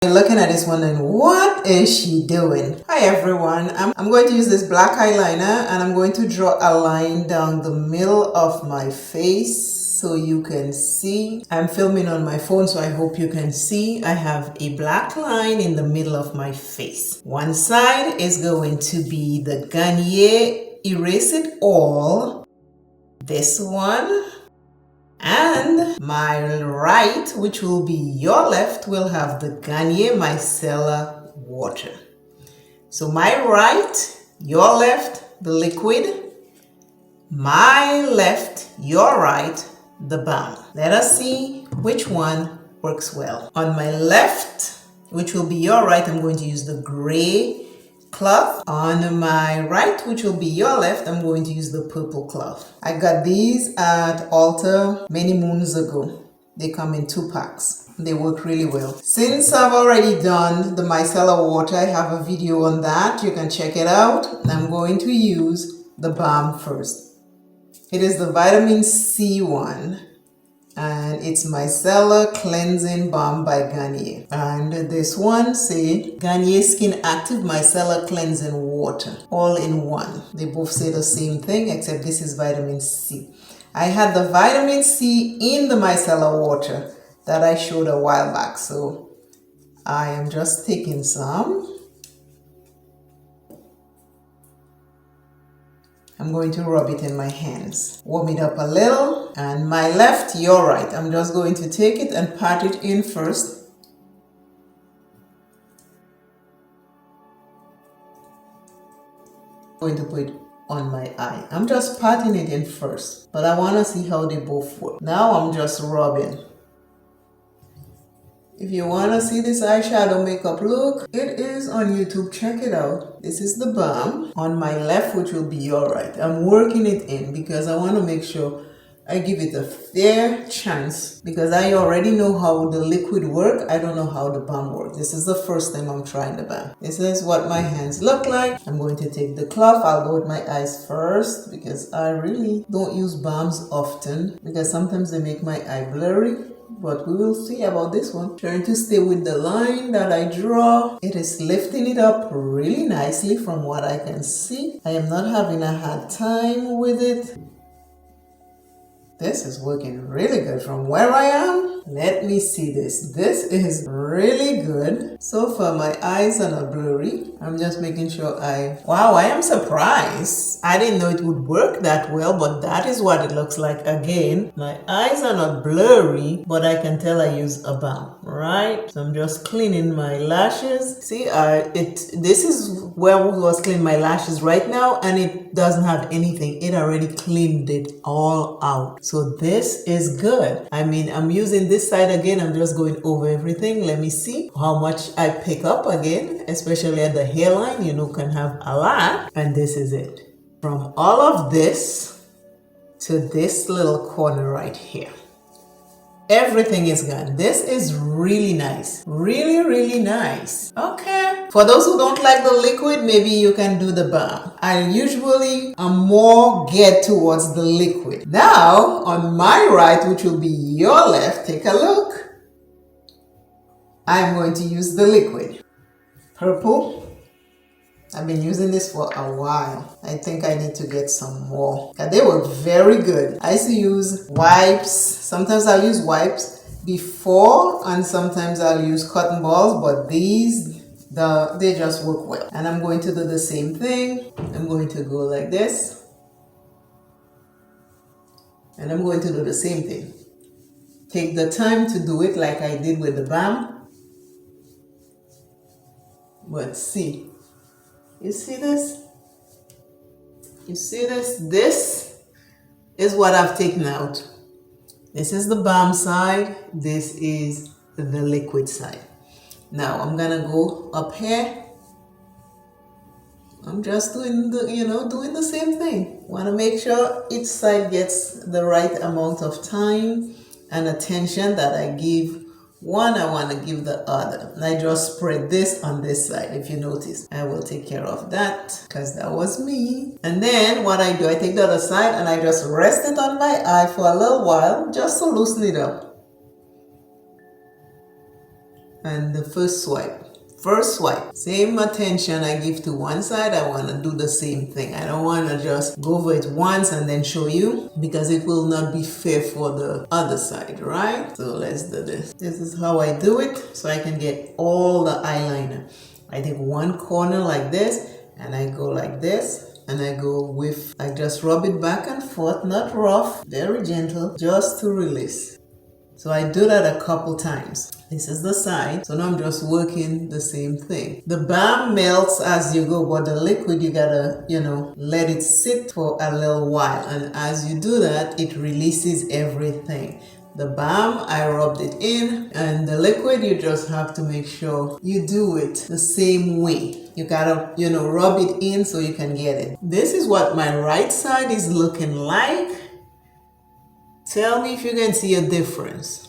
You're looking at this one and what is she doing? Hi everyone, I'm going to use this black eyeliner and I'm going to draw a line down the middle of my face so you can see. I'm filming on my phone, so I hope you can see. I have a black line in the middle of my face. One side is going to be the Garnier Erase It All, this one. And my right, which will be your left, will have the Garnier Micellar Water. So my right, your left, the liquid. My left, your right, the balm. Let us see which one works well. On my left, which will be your right, I'm going to use the gray cloth. On my right, which will be your left, I'm going to use the purple cloth. I got these at Ulta many moons ago. They come in 2 packs. They work really well. Since I've already done the micellar water, I have a video on that. You can check it out. I'm going to use the balm first. It is the vitamin C one. And it's Micellar Cleansing Balm by Garnier. And this one say Garnier Skin Active Micellar Cleansing Water, all in one. They both say the same thing, except this is vitamin C. I had the vitamin C in the micellar water that I showed a while back, so I am just taking some. I'm going to rub it in my hands, warm it up a little, and my left, your right. I'm just going to take it and pat it in first. I'm going to put it on my eye. I'm just patting it in first, but I want to see how they both work. Now I'm just rubbing. If you want to see this eyeshadow makeup look, it is on YouTube. Check it out. This is the balm on my left, which will be your right. I'm working it in because I want to make sure I give it a fair chance, because I already know how the liquid work. I don't know how the balm works. This is the first time I'm trying the balm. This is what my hands look like. I'm going to take the cloth. I'll go with my eyes first because I really don't use balms often because sometimes they make my eye blurry. But we will see about this one. Trying to stay with the line that I draw. It is lifting it up really nicely from what I can see. I am not having a hard time with it. This is working really good from where I am. Let me see this. This is really good. So far my eyes are not blurry. I'm just making sure wow, I am surprised. I didn't know it would work that well, but that is what it looks like again. My eyes are not blurry, but I can tell I use a balm, right? So I'm just cleaning my lashes. See, this is where I was cleaning my lashes right now, and it doesn't have anything. It already cleaned it all out. So this is good. I mean, I'm using this side again. I'm just going over everything. Let me see how much I pick up again, especially at the hairline. You know, can have a lot. And this is it. From all of this to this little corner right here. Everything is gone. This is really nice. Really, really nice. Okay. For those who don't like the liquid, maybe you can do the balm. I usually am more geared towards the liquid. Now, on my right, which will be your left, take a look. I'm going to use the liquid. Purple. I've been using this for a while. I think I need to get some more. They work very good. I used to use wipes. Sometimes I'll use wipes before, and sometimes I'll use cotton balls, but these, they just work well. And I'm going to do the same thing. I'm going to go like this. And I'm going to do the same thing. Take the time to do it like I did with the balm. But see. You see this? You see this? This is what I've taken out. This is the balm side. This is the liquid side. Now I'm gonna go up here. I'm just doing doing the same thing. Want to make sure each side gets the right amount of time and attention that I give one. I want to give the other. And I just spread this on this side. If you notice, I will take care of that because that was me. And then what I do, I take the other side and I just rest it on my eye for a little while just to loosen it up. And the first swipe, same attention I give to one side, I want to do the same thing. I don't want to just go over it once and then show you, because it will not be fair for the other side, right? So let's do this. This is how I do it, so I can get all the eyeliner. I take one corner like this, and I go like this, and I go with, I just rub it back and forth, not rough, very gentle, just to release. So I do that a couple times. This is the side. So now I'm just working the same thing. The balm melts as you go, but the liquid, you gotta, let it sit for a little while. And as you do that, it releases everything. The balm, I rubbed it in, and the liquid, you just have to make sure you do it the same way. You gotta, rub it in so you can get it. This is what my right side is looking like. Tell me if you can see a difference.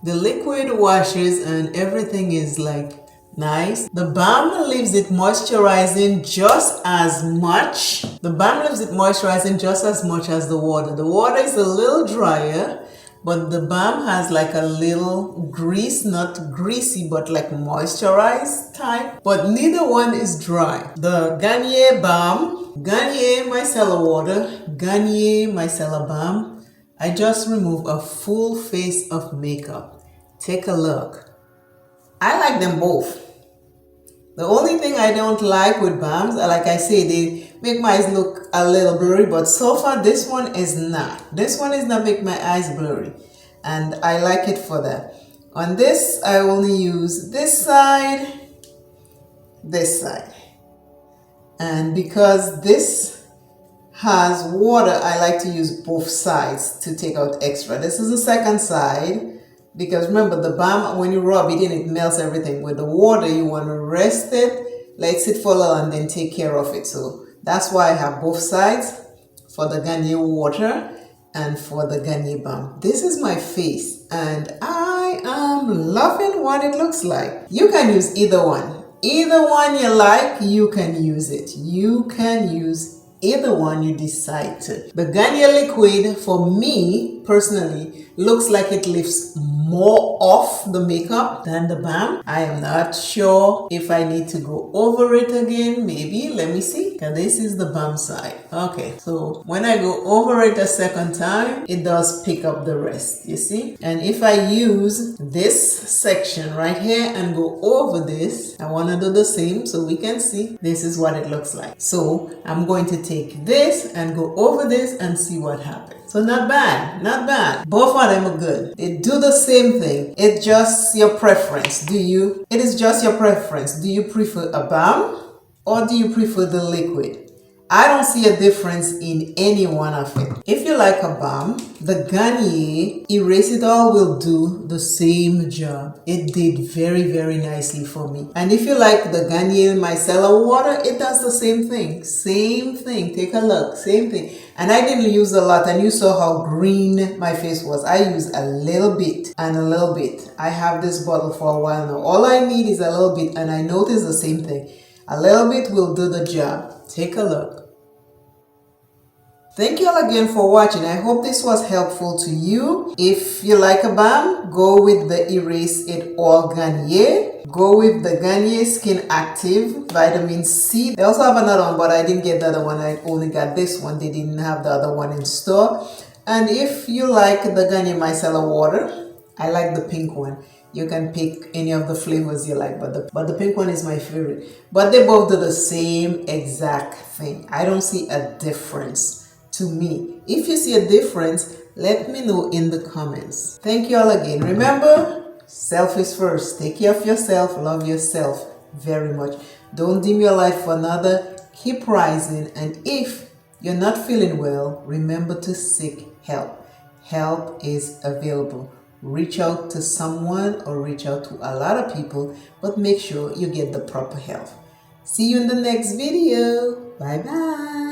The liquid washes and everything is like nice. The balm leaves it moisturizing just as much. The balm leaves it moisturizing just as much as the water. The water is a little drier, but the balm has like a little grease, not greasy, but like moisturized type. But neither one is dry. The Garnier balm, Garnier micellar water, Garnier micellar balm. I just remove a full face of makeup. Take a look. I like them both. The only thing I don't like with balms, like I say, they make my eyes look a little blurry, but so far this one is not. This one is not make my eyes blurry, and I like it for that. On this, I only use this side. And because this has water, I like to use both sides to take out extra. This is the second side, because remember, the balm, when you rub it in, it melts everything. With the water, you want to rest it, let it sit for a while, and then take care of it. So that's why I have both sides, for the Garnier water and for the Garnier balm. This is my face, and I am loving what it looks like. You can use either one. Either one you like, you can use it. You can use either one you decide to. The Garnier liquid, for me personally, looks like it lifts more off the makeup than the balm. I am not sure if I need to go over it again. Maybe, let me see. Okay, this is the balm side. Okay, so when I go over it a second time, it does pick up the rest, you see? And if I use this section right here and go over this, I want to do the same so we can see. This is what it looks like. So I'm going to take this and go over this and see what happens. So not bad, not bad. Both of them are good. They do the same thing. It's just your preference. It is just your preference. Do you prefer a balm or do you prefer the liquid? I don't see a difference in any one of it. If you like a balm, the Garnier Erase It All will do the same job. It did very, very nicely for me. And if you like the Garnier Micellar Water, it does the same thing. Same thing. Take a look. Same thing. And I didn't use a lot, and you saw how green my face was. I used a little bit and a little bit. I have this bottle for a while now. All I need is a little bit, and I noticed the same thing. A little bit will do the job. Take a look. Thank you all again for watching. I hope this was helpful to you. If you like a balm, go with the Erase It All Garnier. Go with the Garnier Skin Active Vitamin C. They also have another one, but I didn't get the other one. I only got this one. They didn't have the other one in store. And if you like the Garnier Micellar Water, I like the pink one. You can pick any of the flavors you like, but the pink one is my favorite. But they both do the same exact thing. I don't see a difference to me. If you see a difference, let me know in the comments. Thank you all again. Remember, self is first. Take care of yourself. Love yourself very much. Don't dim your light for another. Keep rising. And if you're not feeling well, remember to seek help. Help is available. Reach out to someone or reach out to a lot of people, but make sure you get the proper help. See you in the next video. Bye bye.